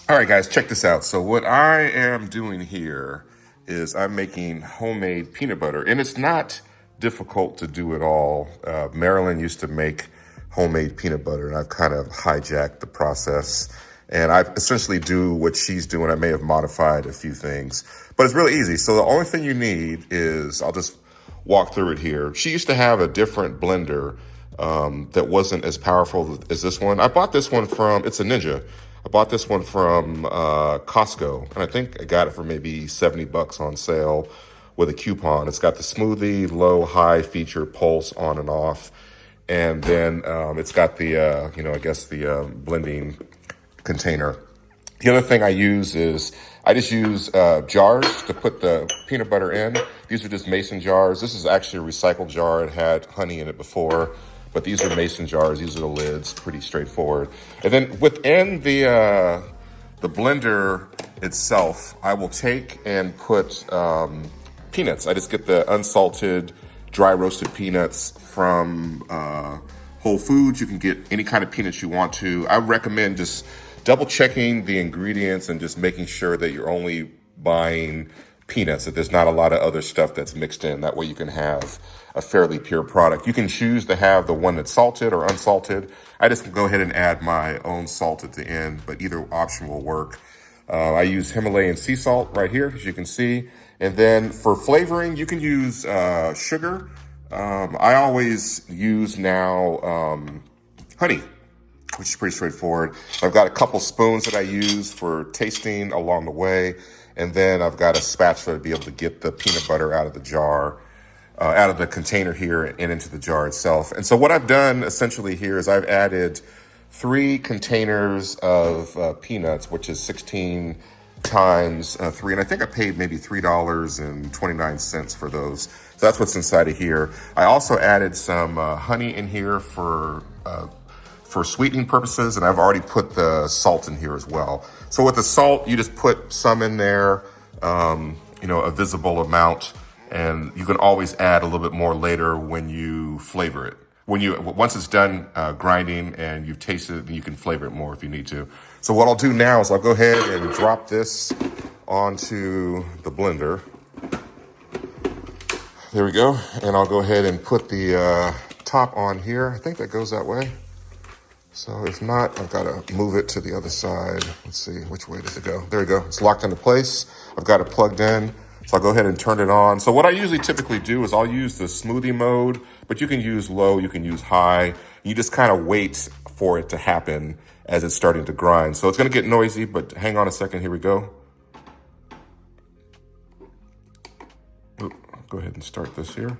All right, guys, check this out. So what I am doing here is I'm making homemade peanut butter, and it's not difficult to do at all. Marilyn used to make homemade peanut butter, and I've kind of hijacked the process. And I essentially do what she's doing. I may have modified a few things, but it's really easy. So the only thing you need is, I'll just walk through it here. She used to have a different blender that wasn't as powerful as this one. I bought this one from, it's a Ninja. I bought this one from Costco, and I think I got it for maybe 70 bucks on sale with a coupon. It's got the smoothie, low, high feature, pulse on and off. And then it's got the, I guess the blending container. The other thing I use is I just use jars to put the peanut butter in. These are just mason jars. This is actually a recycled jar. It had honey in it before, but these are mason jars. These are the lids, pretty straightforward. And then within the blender itself, I will take and put peanuts. I just get the unsalted, dry roasted peanuts from Whole Foods. You can get any kind of peanuts you want to. I recommend just double checking the ingredients and just making sure that you're only buying peanuts, that there's not a lot of other stuff that's mixed in. That way you can have a fairly pure product. You can choose to have the one that's salted or unsalted. I just go ahead and add my own salt at the end, but either option will work. I use Himalayan sea salt right here, as you can see. And then for flavoring, you can use sugar. I always use now honey, which is pretty straightforward. I've got a couple spoons that I use for tasting along the way. And then I've got a spatula to be able to get the peanut butter out of the jar, out of the container here and into the jar itself. And so what I've done essentially here is I've added 3 containers of peanuts, which is 16 times 3. And I think I paid maybe $3.29 for those. So that's what's inside of here. I also added some honey in here for sweetening purposes, and I've already put the salt in here as well. So with the salt, you just put some in there, a visible amount, and you can always add a little bit more later when you flavor it. Once it's done grinding and you've tasted it, then you can flavor it more if you need to. So what I'll do now is I'll go ahead and drop this onto the blender. There we go. And I'll go ahead and put the top on here. I think that goes that way. So if not, I've got to move it to the other side. Let's see, which way does it go? There we go. It's locked into place. I've got it plugged in. So I'll go ahead and turn it on. So what I usually typically do is I'll use the smoothie mode, but you can use low, you can use high. You just kind of wait for it to happen as it's starting to grind. So it's going to get noisy, but hang on a second. Here we go. I'll go ahead and start this here.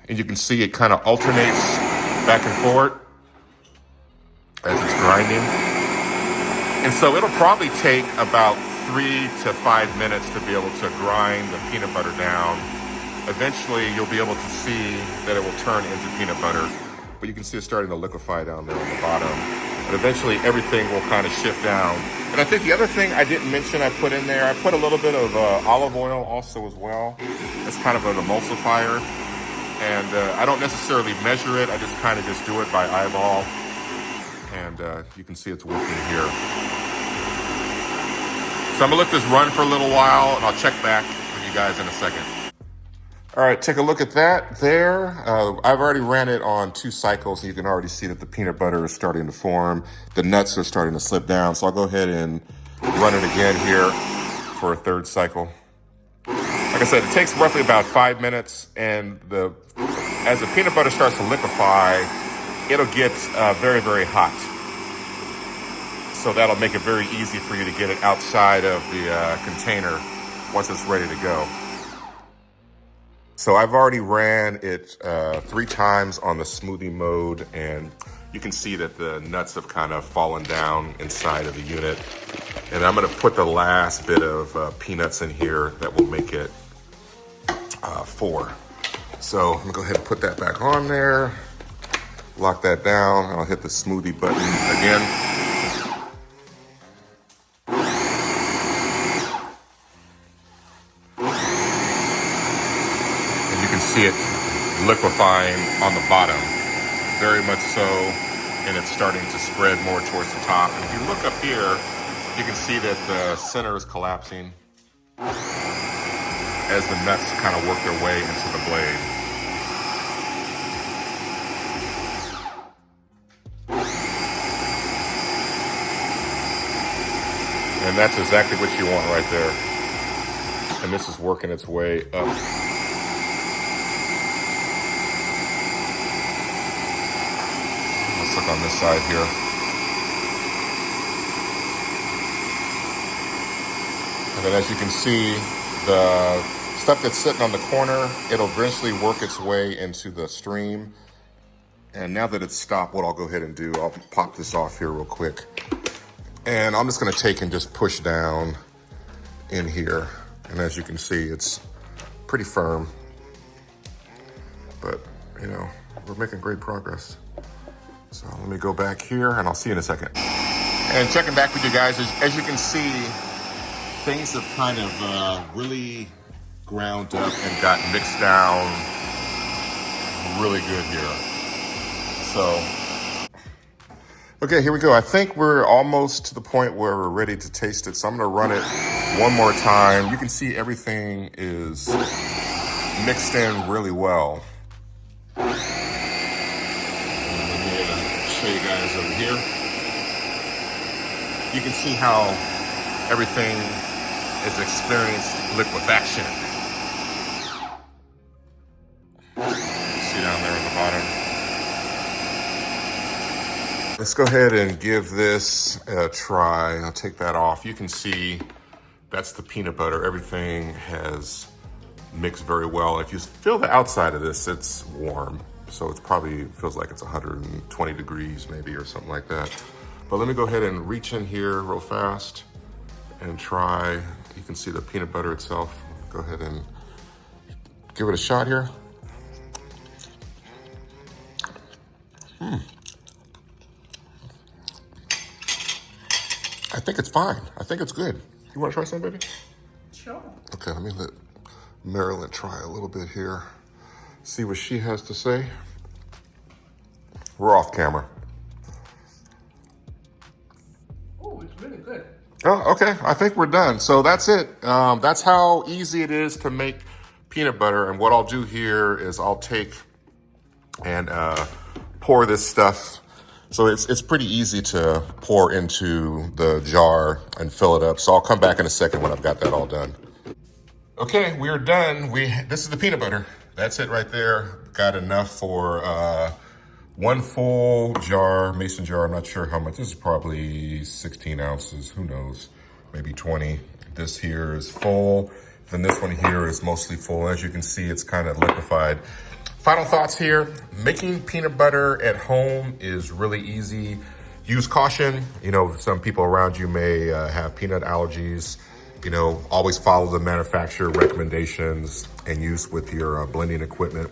And you can see it kind of alternates back and forth as it's grinding. And so it'll probably take about 3 to 5 minutes to be able to grind the peanut butter down. Eventually, you'll be able to see that it will turn into peanut butter, but you can see it starting to liquefy down there on the bottom. And eventually, everything will kind of shift down. And I think the other thing I didn't mention I put in there, I put a little bit of olive oil also as well. It's kind of an emulsifier. And I don't necessarily measure it. I just kind of just do it by eyeball. And you can see it's working here. So I'm gonna let this run for a little while and I'll check back with you guys in a second. All right, take a look at that there. I've already ran it on 2 cycles, and you can already see that the peanut butter is starting to form. The nuts are starting to slip down. So I'll go ahead and run it again here for a 3rd cycle. Like I said, it takes roughly about 5 minutes, and as the peanut butter starts to liquefy, it'll get very, very hot. So that'll make it very easy for you to get it outside of the container once it's ready to go. So I've already ran it 3 times on the smoothie mode, and you can see that the nuts have kind of fallen down inside of the unit. And I'm going to put the last bit of peanuts in here that will make it 4. So I'm going to go ahead and put that back on there, lock that down, and I'll hit the smoothie button again. And you can see it liquefying on the bottom, very much so. and it's starting to spread more towards the top. And if you look up here, you can see that the center is collapsing as the nuts kind of work their way into the blade. And that's exactly what you want right there. And this is working its way up. Let's look on this side here. And then as you can see, the stuff that's sitting on the corner, it'll eventually work its way into the stream. And now that it's stopped, what I'll go ahead and do, I'll pop this off here real quick. And I'm just gonna take and just push down in here. And as you can see, it's pretty firm. But, you know, we're making great progress. So let me go back here and I'll see you in a second. And checking back with you guys, as you can see, things have kind of really ground up and got mixed down really good here. So, okay, here we go. I think we're almost to the point where we're ready to taste it. So I'm gonna run it one more time. You can see everything is mixed in really well. Let me show you guys over here. You can see how everything is experienced liquefaction. See down there at the bottom. Let's go ahead and give this a try. I'll take that off. You can see that's the peanut butter. Everything has mixed very well. If you feel the outside of this, it's warm. So it probably feels like it's 120 degrees maybe or something like that. But let me go ahead and reach in here real fast and try. You can see the peanut butter itself. Go ahead and give it a shot here. I think it's fine. I think it's good. You want to try some, baby? Sure. Okay, let me let Marilyn try a little bit here. See what she has to say. We're off camera. Oh, it's really good. Oh, okay. I think we're done. So that's it. That's how easy it is to make peanut butter. And what I'll do here is I'll take and pour this stuff. So it's pretty easy to pour into the jar and fill it up. So I'll come back in a second when I've got that all done. Okay, we're done. This is the peanut butter. That's it right there. Got enough for one full jar, mason jar. I'm not sure how much. This is probably 16 ounces. Who knows? Maybe 20. This here is full. Then this one here is mostly full. As you can see, it's kind of liquefied. Final thoughts here. Making peanut butter at home is really easy. Use caution. You know, some people around you may have peanut allergies. You know, always follow the manufacturer recommendations and use with your blending equipment.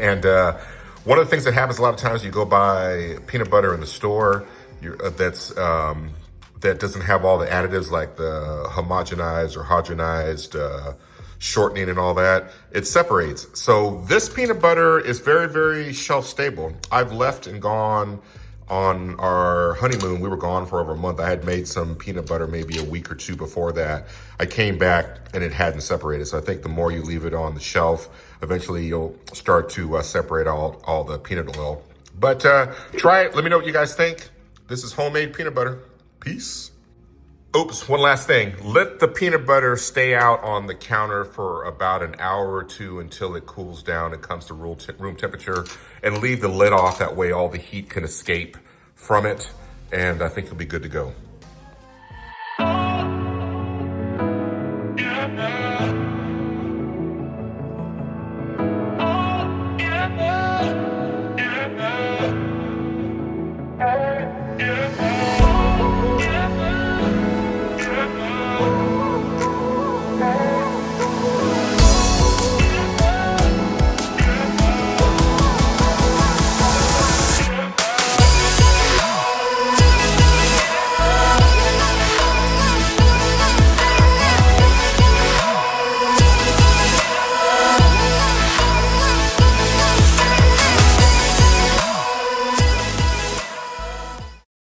And one of the things that happens a lot of times, you go buy peanut butter in the store that doesn't have all the additives like the homogenized or hydrogenized shortening and all that. It separates. So this peanut butter is very, very shelf stable. I've left and gone on our honeymoon. We were gone for over a month. I had made some peanut butter maybe a week or two before that. I came back and it hadn't separated. So I think the more you leave it on the shelf, eventually you'll start to separate all the peanut oil. But try it. Let me know what you guys think. This is homemade peanut butter. Peace. Oops, one last thing. Let the peanut butter stay out on the counter for about an hour or two until it cools down and comes to room temperature, and leave the lid off. That way all the heat can escape from it, and I think you'll be good to go.